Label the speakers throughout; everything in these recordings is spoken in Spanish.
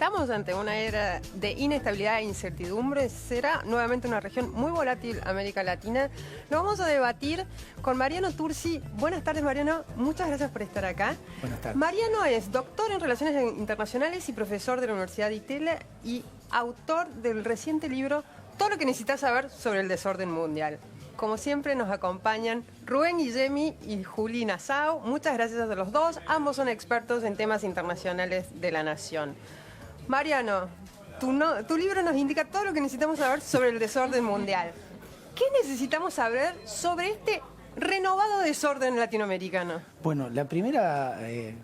Speaker 1: estamos ante una era de inestabilidad e incertidumbre. Será nuevamente una región muy volátil, América Latina. Lo vamos a debatir con Mariano Tursi. Buenas tardes, Mariano. Muchas gracias por estar acá.
Speaker 2: Buenas tardes.
Speaker 1: Mariano es doctor en Relaciones Internacionales y profesor de la Universidad de Itela y autor del reciente libro Todo lo que necesitas saber sobre el desorden mundial. Como siempre nos acompañan Rubén Guillemi y Juli Nassau. Muchas gracias a los dos. Ambos son expertos en temas internacionales de la nación. Mariano, tu libro nos indica todo lo que necesitamos saber sobre el desorden mundial. ¿Qué necesitamos saber sobre este renovado desorden latinoamericano?
Speaker 2: Bueno, la primera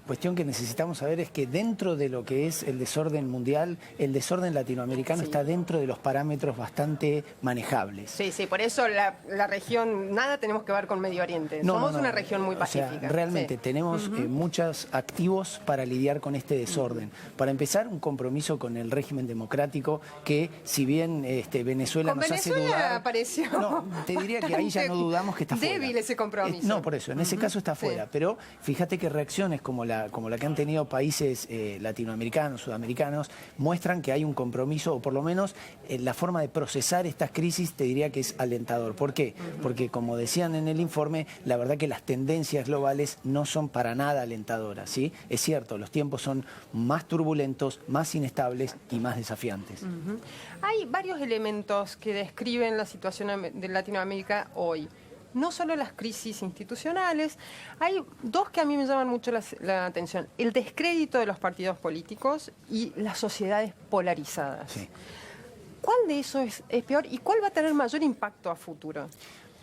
Speaker 2: cuestión que necesitamos saber es que dentro de lo que es el desorden mundial, el desorden latinoamericano está dentro de los parámetros bastante manejables.
Speaker 1: Sí, por eso la región, nada tenemos que ver con Medio Oriente. Somos una región muy pacífica.
Speaker 2: O sea, realmente tenemos muchos activos para lidiar con este desorden. Para empezar, un compromiso con el régimen democrático que, si bien Venezuela nos hace dudar...
Speaker 1: apareció.
Speaker 2: No, te diría que ahí ya no dudamos que está fuera.
Speaker 1: Débil ese compromiso.
Speaker 2: No, por eso, en ese caso está fuera. Pero fíjate que reacciones como la que han tenido países latinoamericanos, sudamericanos, muestran que hay un compromiso, o por lo menos la forma de procesar estas crisis te diría que es alentador. ¿Por qué? Porque, como decían en el informe, la verdad que las tendencias globales no son para nada alentadoras, ¿sí? Es cierto, los tiempos son más turbulentos, más inestables y más desafiantes.
Speaker 1: Hay varios elementos que describen la situación de Latinoamérica hoy. No solo las crisis institucionales, hay dos que a mí me llaman mucho la atención. El descrédito de los partidos políticos y las sociedades polarizadas.
Speaker 2: Sí.
Speaker 1: ¿Cuál de eso es peor y cuál va a tener mayor impacto a futuro?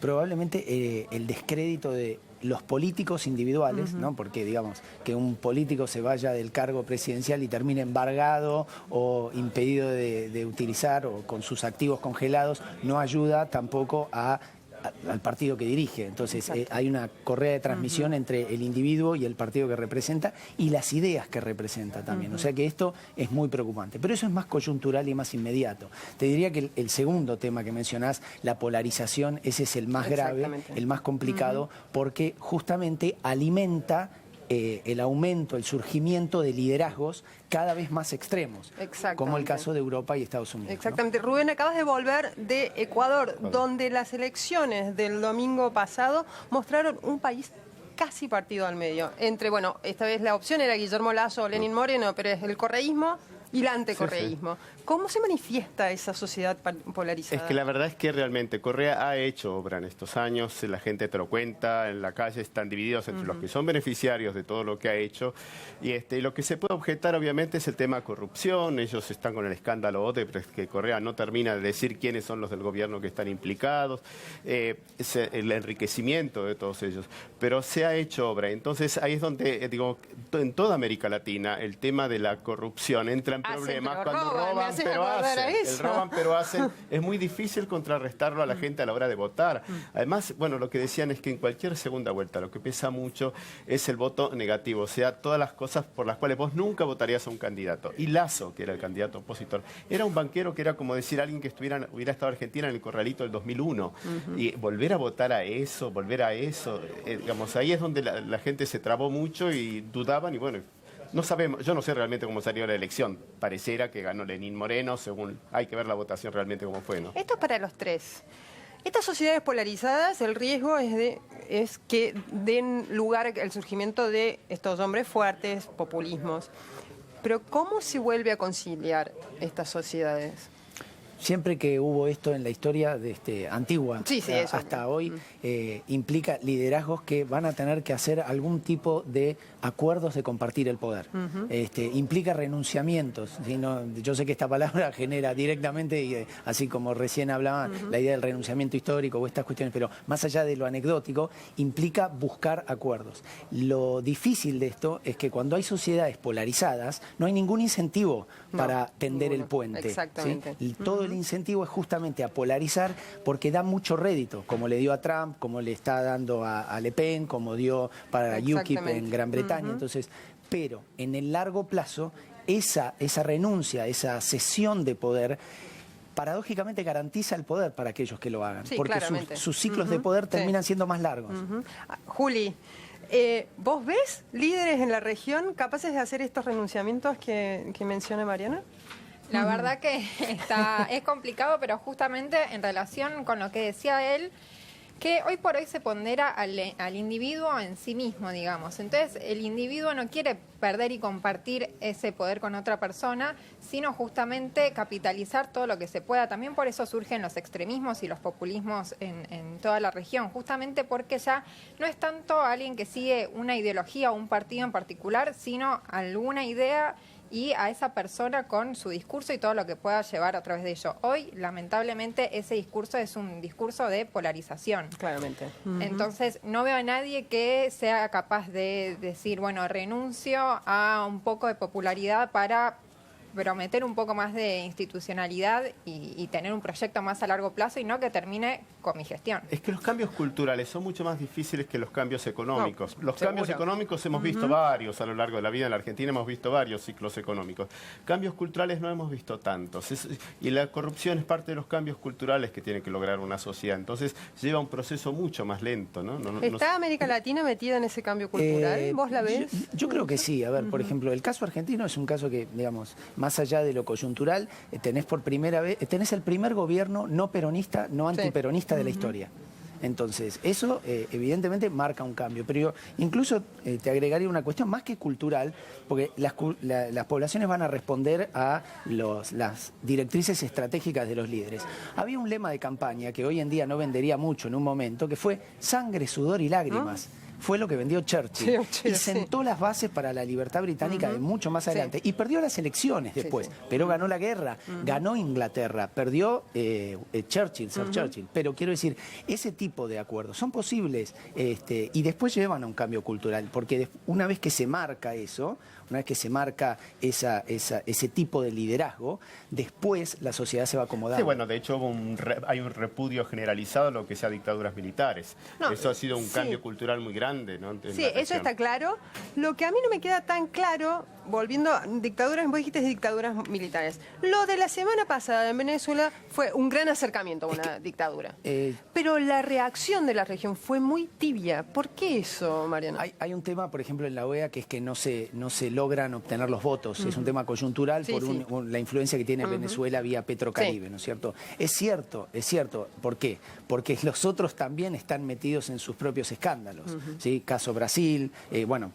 Speaker 2: Probablemente el descrédito de los políticos individuales, ¿no? Porque, digamos, que un político se vaya del cargo presidencial y termine embargado o impedido de utilizar o con sus activos congelados, no ayuda tampoco al partido que dirige. Entonces hay una correa de transmisión entre el individuo y el partido que representa y las ideas que representa también. O sea que esto es muy preocupante. Pero eso es más coyuntural y más inmediato. Te diría que el segundo tema que mencionás, la polarización, ese es el más grave, el más complicado, porque justamente alimenta el aumento, el surgimiento de liderazgos cada vez más extremos, como el caso de Europa y Estados Unidos.
Speaker 1: Exactamente. ¿No? Rubén, acabas de volver de Ecuador, donde las elecciones del domingo pasado mostraron un país casi partido al medio. Entre, bueno, esta vez la opción era Guillermo Lasso o Lenín Moreno, pero es el correísmo y el antecorreísmo. ¿Cómo se manifiesta esa sociedad polarizada?
Speaker 3: Es que la verdad es que realmente Correa ha hecho obra en estos años, la gente te lo cuenta, en la calle están divididos entre los que son beneficiarios de todo lo que ha hecho, y lo que se puede objetar obviamente es el tema corrupción. Ellos están con el escándalo Odebrecht, que Correa no termina de decir quiénes son los del gobierno que están implicados, es el enriquecimiento de todos ellos, pero se ha hecho obra. Entonces ahí es donde, digo, en toda América Latina el tema de la corrupción entra en problemas cuando roban pero hacen. El roban pero hacen. Es muy difícil contrarrestarlo a la gente a la hora de votar. Además, bueno, lo que decían es que en cualquier segunda vuelta lo que pesa mucho es el voto negativo, o sea, todas las cosas por las cuales vos nunca votarías a un candidato. Y Lasso, que era el candidato opositor, era un banquero que era como decir alguien que hubiera estado en Argentina en el corralito del 2001. Y volver a votar a eso, digamos, ahí es donde la gente se trabó mucho y dudaban y bueno... No sabemos, yo no sé realmente cómo salió la elección. Pareciera que ganó Lenín Moreno, según hay que ver la votación realmente cómo fue, ¿no?
Speaker 1: Esto es para los tres. Estas sociedades polarizadas, el riesgo es que den lugar al surgimiento de estos hombres fuertes, populismos. Pero ¿cómo se vuelve a conciliar estas sociedades?
Speaker 2: Siempre que hubo esto en la historia antigua hasta hoy, implica liderazgos que van a tener que hacer algún tipo de acuerdos de compartir el poder. Implica renunciamientos. ¿Sí? No, yo sé que esta palabra genera directamente, y, así como recién hablaban, la idea del renunciamiento histórico o estas cuestiones, pero más allá de lo anecdótico, implica buscar acuerdos. Lo difícil de esto es que cuando hay sociedades polarizadas, no hay ningún incentivo para tender el puente.
Speaker 1: Exactamente.
Speaker 2: ¿Sí? Todo el incentivo es justamente a polarizar porque da mucho rédito, como le dio a Trump, como le está dando a Le Pen, como dio para UKIP en Gran Bretaña. Entonces, pero en el largo plazo, esa renuncia, esa cesión de poder, paradójicamente garantiza el poder para aquellos que lo hagan, porque sus ciclos de poder terminan siendo más largos.
Speaker 1: Juli, ¿Vos ves líderes en la región capaces de hacer estos renunciamientos que menciona Mariana?
Speaker 4: La verdad que es complicado, pero justamente en relación con lo que decía él, que hoy por hoy se pondera al individuo en sí mismo, digamos. Entonces, el individuo no quiere perder y compartir ese poder con otra persona, sino justamente capitalizar todo lo que se pueda. También por eso surgen los extremismos y los populismos en toda la región, justamente porque ya no es tanto alguien que sigue una ideología o un partido en particular, sino alguna idea y a esa persona con su discurso y todo lo que pueda llevar a través de ello. Hoy, lamentablemente, ese discurso es un discurso de polarización.
Speaker 1: Claramente.
Speaker 4: Entonces, no veo a nadie que sea capaz de decir, bueno, renuncio a un poco de popularidad para prometer un poco más de institucionalidad y tener un proyecto más a largo plazo y no que termine con mi gestión.
Speaker 3: Es que los cambios culturales son mucho más difíciles que los cambios económicos.
Speaker 1: No,
Speaker 3: los
Speaker 1: seguro.
Speaker 3: cambios económicos hemos visto varios a lo largo de la vida. En la Argentina hemos visto varios ciclos económicos. Cambios culturales no hemos visto tantos. Y la corrupción es parte de los cambios culturales que tiene que lograr una sociedad. Entonces lleva un proceso mucho más lento, ¿no?
Speaker 1: ¿Está América Latina metida en ese cambio cultural? ¿Vos la ves?
Speaker 2: Yo creo que sí. A ver, por ejemplo, el caso argentino es un caso que, digamos, más allá de lo coyuntural, tenés por primera vez, tenés el primer gobierno no peronista, no antiperonista de la historia. Entonces, eso evidentemente marca un cambio. Pero yo incluso te agregaría una cuestión más que cultural, porque las poblaciones van a responder a las directrices estratégicas de los líderes. Había un lema de campaña que hoy en día no vendería mucho en un momento, que fue sangre, sudor y lágrimas. Fue lo que vendió Churchill. Y sentó las bases para la libertad británica de mucho más adelante. Y perdió las elecciones después, pero ganó la guerra, ganó Inglaterra, perdió Churchill, Sir Churchill. Pero quiero decir, ese tipo de acuerdos son posibles y después llevan a un cambio cultural, porque una vez que se marca eso, una vez que se marca ese tipo de liderazgo, después la sociedad se va acomodando.
Speaker 3: Sí, bueno, de hecho hay un repudio generalizado a lo que sea dictaduras militares. Eso ha sido un cambio cultural muy grande, ¿no?
Speaker 1: Sí, eso está claro. Lo que a mí no me queda tan claro, volviendo a dictaduras, vos dijiste dictaduras militares. Lo de la semana pasada en Venezuela fue un gran acercamiento a una dictadura. Pero la reacción de la región fue muy tibia. ¿Por qué eso, Mariana?
Speaker 2: Hay un tema, por ejemplo, en la OEA, que es que no se logran obtener los votos. Es un tema coyuntural por la influencia que tiene Venezuela vía Petrocaribe, ¿no es cierto? Es cierto. ¿Por qué? Porque los otros también están metidos en sus propios escándalos. ¿Sí? Caso Brasil,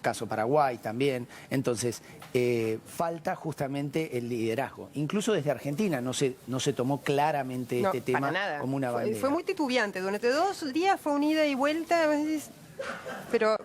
Speaker 2: caso Paraguay también. Entonces, falta justamente el liderazgo. Incluso desde Argentina no se tomó claramente este tema como una bandera.
Speaker 1: Fue muy titubeante. Durante 2 días fue una ida y vuelta, pero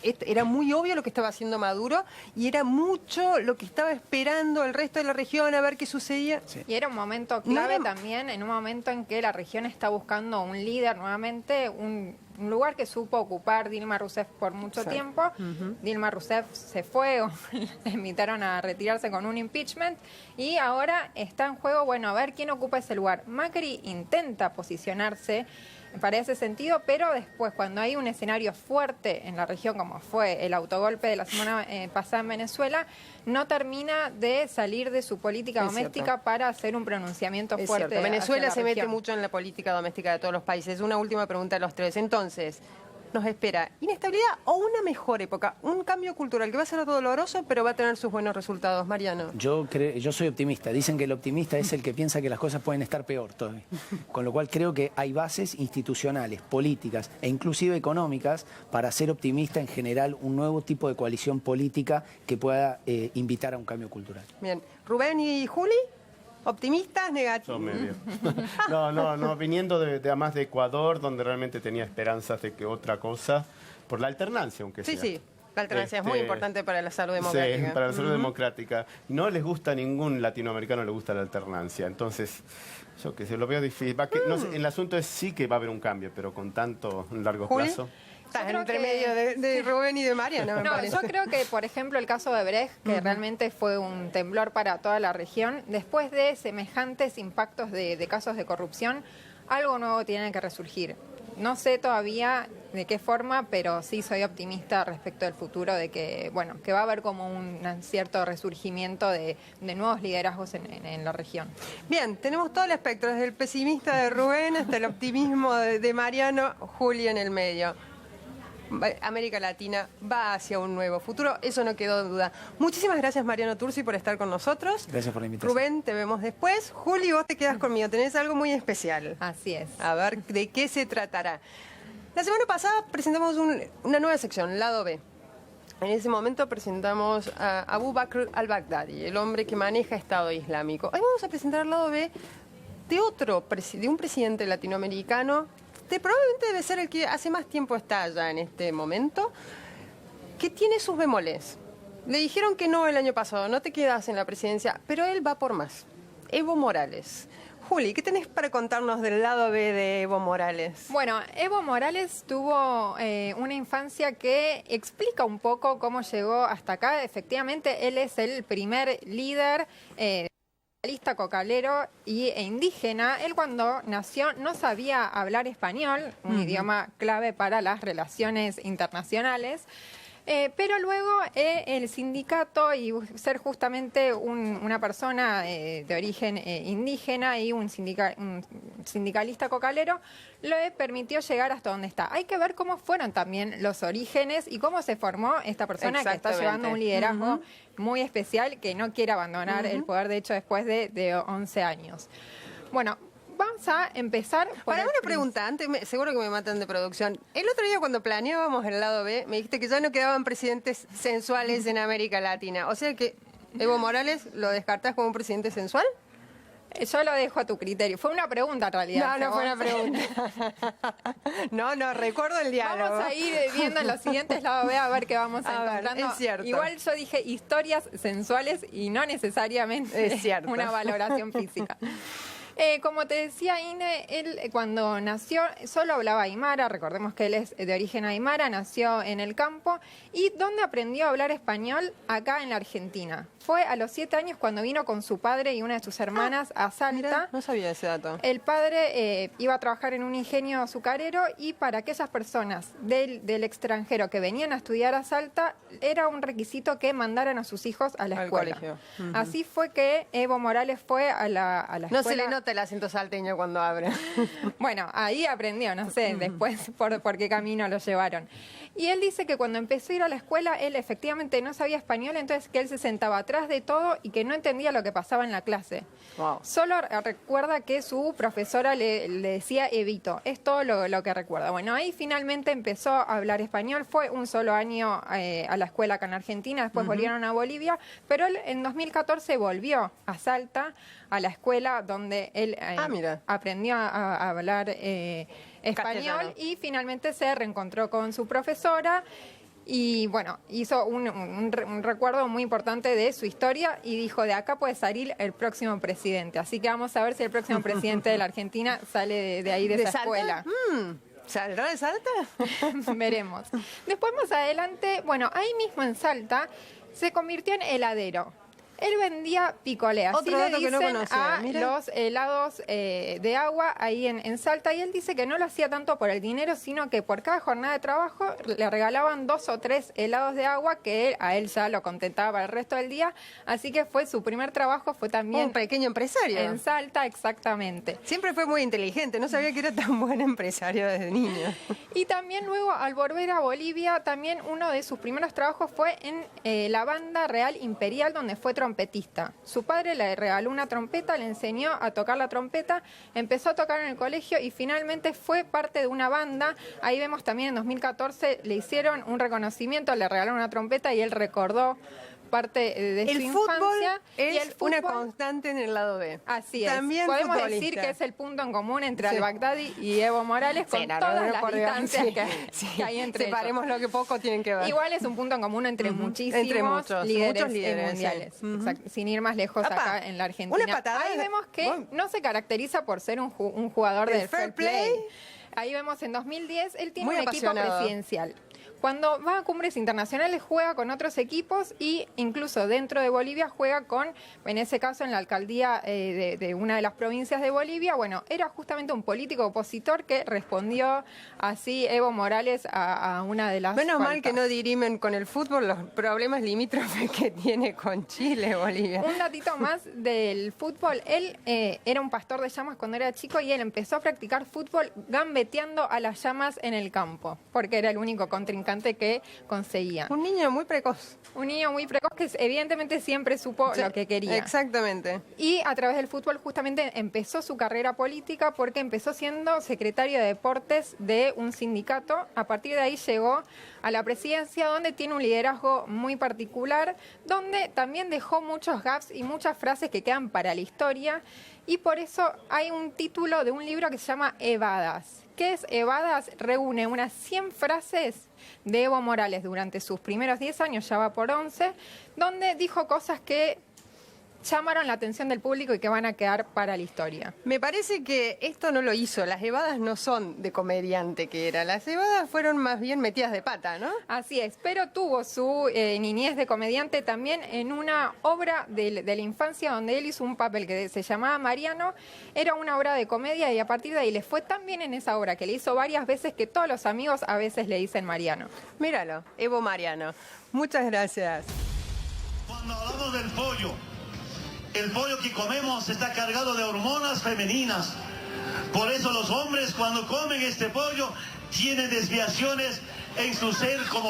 Speaker 1: era muy obvio lo que estaba haciendo Maduro y era mucho lo que estaba esperando el resto de la región a ver qué sucedía.
Speaker 4: Sí. Y era un momento clave también, en un momento en que la región está buscando un líder nuevamente, un lugar que supo ocupar Dilma Rousseff por mucho tiempo. Dilma Rousseff se fue, o le invitaron a retirarse con un impeachment, y ahora está en juego, bueno, a ver quién ocupa ese lugar. Macri intenta posicionarse para ese sentido, pero después, cuando hay un escenario fuerte en la región, como fue el autogolpe de la semana pasada en Venezuela, no termina de salir de su política doméstica para hacer un pronunciamiento fuerte.
Speaker 1: Venezuela se mete mucho en la política doméstica de todos los países. Una última pregunta a los tres. Entonces, nos espera inestabilidad o una mejor época, un cambio cultural que va a ser doloroso, pero va a tener sus buenos resultados. Mariano.
Speaker 2: Yo soy optimista. Dicen que el optimista es el que piensa que las cosas pueden estar peor todavía. Con lo cual creo que hay bases institucionales, políticas e inclusive económicas para ser optimista en general, un nuevo tipo de coalición política que pueda invitar a un cambio cultural.
Speaker 1: Bien. Rubén y Juli. ¿Optimistas, negativos?
Speaker 3: No, viniendo además de Ecuador, donde realmente tenía esperanzas de que otra cosa, por la alternancia, aunque sea.
Speaker 1: Sí, la alternancia es muy importante para la salud democrática.
Speaker 3: Sí, para la salud democrática. No les gusta, a ningún latinoamericano le gusta la alternancia, entonces, yo que sé, lo veo difícil. El asunto es sí que va a haber un cambio, pero con tanto largo plazo.
Speaker 1: Estás entre medio de Rubén y de Mariana.
Speaker 4: Yo creo que, por ejemplo, el caso de Brecht, que realmente fue un temblor para toda la región, después de semejantes impactos de casos de corrupción, algo nuevo tiene que resurgir. No sé todavía de qué forma, pero sí soy optimista respecto del futuro, de que, que va a haber como un cierto resurgimiento de nuevos liderazgos en la región.
Speaker 1: Bien, tenemos todo el espectro, desde el pesimista de Rubén hasta el optimismo de Mariano, Juli en el medio. América Latina va hacia un nuevo futuro, eso no quedó duda. Muchísimas gracias, Mariano Tursi, por estar con nosotros.
Speaker 2: Gracias por la invitación.
Speaker 1: Rubén, te vemos después. Juli, vos te quedas conmigo, tenés algo muy especial.
Speaker 4: Así es.
Speaker 1: A ver, ¿de qué se tratará? La semana pasada presentamos una nueva sección, Lado B. En ese momento presentamos a Abu Bakr al-Baghdadi, el hombre que maneja Estado Islámico. Hoy vamos a presentar el lado B de un presidente latinoamericano, que probablemente debe ser el que hace más tiempo está allá en este momento, que tiene sus bemoles. Le dijeron que no el año pasado, no te quedas en la presidencia, pero él va por más. Evo Morales. Juli, ¿qué tenés para contarnos del lado B de Evo Morales?
Speaker 4: Bueno, Evo Morales tuvo una infancia que explica un poco cómo llegó hasta acá. Efectivamente, él es el primer líder socialista, cocalero e indígena. Él cuando nació no sabía hablar español, un idioma clave para las relaciones internacionales. Pero luego el sindicato y ser justamente una persona de origen indígena y un sindicalista cocalero le permitió llegar hasta donde está. Hay que ver cómo fueron también los orígenes y cómo se formó esta persona que está llevando un liderazgo muy especial, que no quiere abandonar el poder, de hecho, después de 11 años. Bueno, vamos a empezar por
Speaker 1: Para una pregunta, antes seguro que me matan de producción. El otro día cuando planeábamos el lado B, me dijiste que ya no quedaban presidentes sensuales en América Latina. O sea que Evo Morales lo descartás como un presidente sensual.
Speaker 4: Yo lo dejo a tu criterio. Fue una pregunta en realidad.
Speaker 1: No fue una pregunta. No, recuerdo el diálogo.
Speaker 4: Vamos a ir viendo en los siguientes lados B a ver qué vamos a encontrando.
Speaker 1: Es cierto.
Speaker 4: Igual yo dije historias sensuales y no necesariamente una valoración física. Como te decía, Ine, él cuando nació solo hablaba aymara, recordemos que él es de origen aymara, nació en el campo. ¿Y dónde aprendió a hablar español? Acá en la Argentina. Fue a los 7 años cuando vino con su padre y una de sus hermanas a Salta.
Speaker 1: Mirá, no sabía ese dato.
Speaker 4: El padre iba a trabajar en un ingenio azucarero y para aquellas personas del extranjero que venían a estudiar a Salta, era un requisito que mandaran a sus hijos a la escuela.
Speaker 1: Colegio.
Speaker 4: Así fue que Evo Morales fue a la escuela.
Speaker 1: No se le nota el acento salteño cuando abre.
Speaker 4: Bueno, ahí aprendió, no sé, después por qué camino lo llevaron. Y él dice que cuando empezó a ir a la escuela, él efectivamente no sabía español, entonces que él se sentaba atrás de todo y que no entendía lo que pasaba en la clase.
Speaker 1: Wow.
Speaker 4: Solo recuerda que su profesora le decía Evito, es todo lo que recuerda. Bueno, ahí finalmente empezó a hablar español, fue un solo año a la escuela acá en Argentina, después volvieron a Bolivia, pero él en 2014 volvió a Salta, a la escuela donde él aprendió a hablar español y finalmente se reencontró con su profesora y bueno, hizo un recuerdo muy importante de su historia y dijo, de acá puede salir el próximo presidente. Así que vamos a ver si el próximo presidente de la Argentina sale de ahí, de esa escuela.
Speaker 1: ¿Saldrá de Salta?
Speaker 4: Veremos. Después más adelante, bueno, ahí mismo en Salta se convirtió en heladero. Él vendía picolé, así le dicen a los helados de agua ahí en Salta. Y él dice que no lo hacía tanto por el dinero, sino que por cada jornada de trabajo le regalaban 2 o 3 helados de agua que a él ya lo contentaba para el resto del día. Así que fue su primer trabajo, fue también
Speaker 1: un pequeño empresario.
Speaker 4: En Salta, exactamente.
Speaker 1: Siempre fue muy inteligente, no sabía que era tan buen empresario desde niño.
Speaker 4: Y también luego, al volver a Bolivia, también uno de sus primeros trabajos fue en la Banda Real Imperial, donde fue trompetista. Su padre le regaló una trompeta, le enseñó a tocar la trompeta, empezó a tocar en el colegio y finalmente fue parte de una banda. Ahí vemos también en 2014 le hicieron un reconocimiento, le regalaron una trompeta y él recordó parte de su infancia.
Speaker 1: Es
Speaker 4: y el fútbol
Speaker 1: una constante en el lado B.
Speaker 4: Así es.
Speaker 1: También
Speaker 4: podemos
Speaker 1: futbolista.
Speaker 4: decir que es el punto en común entre al-Baghdadi y Evo Morales, con todas las distancias que hay entre
Speaker 1: Separemos
Speaker 4: ellos.
Speaker 1: lo que poco tienen que ver.
Speaker 4: Igual es un punto en común entre muchísimos líderes mundiales.
Speaker 1: Sí.
Speaker 4: Sin ir más lejos acá en la Argentina.
Speaker 1: Una patada
Speaker 4: Ahí vemos que no se caracteriza por ser un jugador del fair play. Ahí vemos en 2010, él tiene un equipo presidencial. cuando va a cumbres internacionales juega con otros equipos y incluso dentro de Bolivia juega con, en ese caso en la alcaldía de una de las provincias de Bolivia, bueno, era justamente un político opositor que respondió así Evo Morales a una de las
Speaker 1: Menos mal
Speaker 4: faltas.
Speaker 1: que no dirimen con el fútbol los problemas limítrofes que tiene con Chile, Bolivia.
Speaker 4: Un datito más del fútbol. Él era un pastor de llamas cuando era chico y él empezó a practicar fútbol gambeteando a las llamas en el campo, porque era el único contrincante que conseguía.
Speaker 1: Un niño muy precoz.
Speaker 4: Un niño muy precoz que evidentemente siempre supo lo que quería.
Speaker 1: Exactamente.
Speaker 4: Y a través del fútbol justamente empezó su carrera política porque empezó siendo secretario de deportes de un sindicato. A partir de ahí llegó a la presidencia, donde tiene un liderazgo muy particular, donde también dejó muchos gaps y muchas frases que quedan para la historia. Y por eso hay un título de un libro que se llama Evadas. ¿Qué es Evadas? Reúne unas 100 frases de Evo Morales durante sus primeros 10 años, ya va por 11, donde dijo cosas que llamaron la atención del público y que van a quedar para la historia.
Speaker 1: Me parece que esto no lo hizo. Las Evadas no son de comediante que era. Las Evadas fueron más bien metidas de pata, ¿no?
Speaker 4: Así es, pero tuvo su niñez de comediante también en una obra de la infancia donde él hizo un papel que se llamaba Mariano. Era una obra de comedia y a partir de ahí le fue tan bien en esa obra que le hizo varias veces que todos los amigos a veces le dicen Mariano.
Speaker 1: Míralo, Evo Mariano. Muchas gracias.
Speaker 5: Cuando hablamos del pollo, el pollo que comemos está cargado de hormonas femeninas. Por eso los hombres cuando comen este pollo tienen desviaciones en su ser como